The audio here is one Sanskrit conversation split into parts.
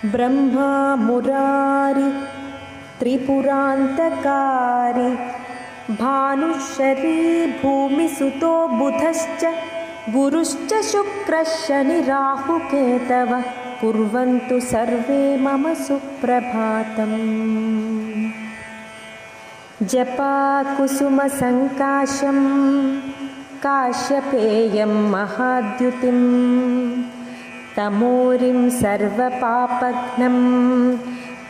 ब्रह्मा मुरारि त्रिपुरान्तकारी भानुश्री भूमिसुतो बुधश्च गुरुश्च शुक्रः शनि राहुकेतवः कुर्वन्तु सर्वे मम सुप्रभातम्। जपाकुसुमसङ्काशं काश्यपेयं महाद्युतिं तमोरिं सर्वपापघ्नं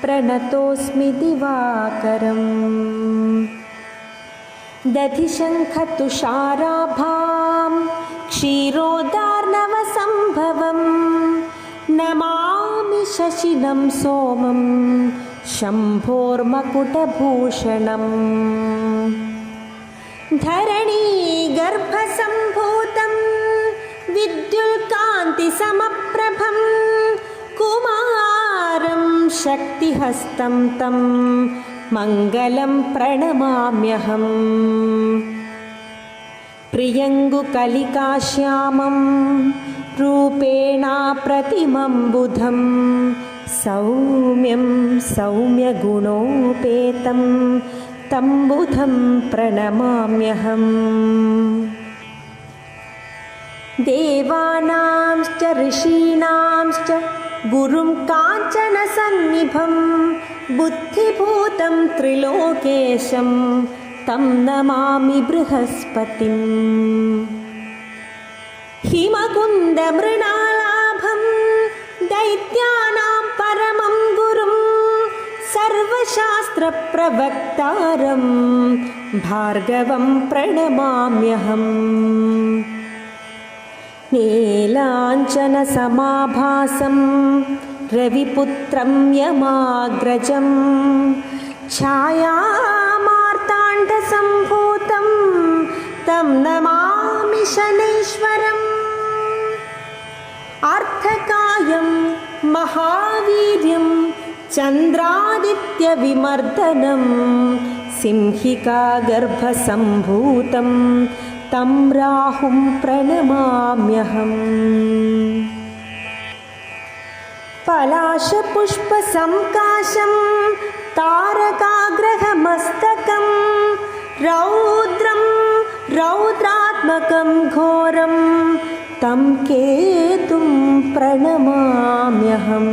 प्रणतोऽस्मि दिवाकरम्। दधिशङ्खतुषाराभां क्षीरोदार्णवसम्भवं नमामि शशिनं सोमं शम्भोर्मकुटभूषणम्। धरणीगर्भसम्भूतं विद्युल्कान्तिसमप्रभं कुमारं शक्तिहस्तं तं मङ्गलं प्रणमाम्यहम्। प्रियङ्गुकलिकाश्यामं रूपेणाप्रतिमं बुधं सौम्यं सौम्यगुणोपेतं तं बुधं प्रणमाम्यहम्। देवानांश्च ऋषीणांश्च गुरुं काञ्चनसन्निभं बुद्धिभूतं त्रिलोकेशं तं नमामि बृहस्पतिम्। हिमकुन्दमृणालाभं दैत्यानां परमं गुरुं सर्वशास्त्रप्रवक्तारं भार्गवं प्रणमाम्यहम्। नीलाञ्चनसमाभासं रविपुत्रं यमाग्रजं छायामार्ताण्डसम्भूतं तं नमामि शनैश्वरम्। अर्थकायं महावीर्यं चन्द्रादित्यविमर्दनं सिंहिकागर्भसम्भूतं तं राहुं प्रणमाम्यहम्। पलाशपुष्पसङ्काशं तारकाग्रहमस्तकं रौद्रं रौद्रात्मकं घोरं तं केतुं प्रणमाम्यहम्।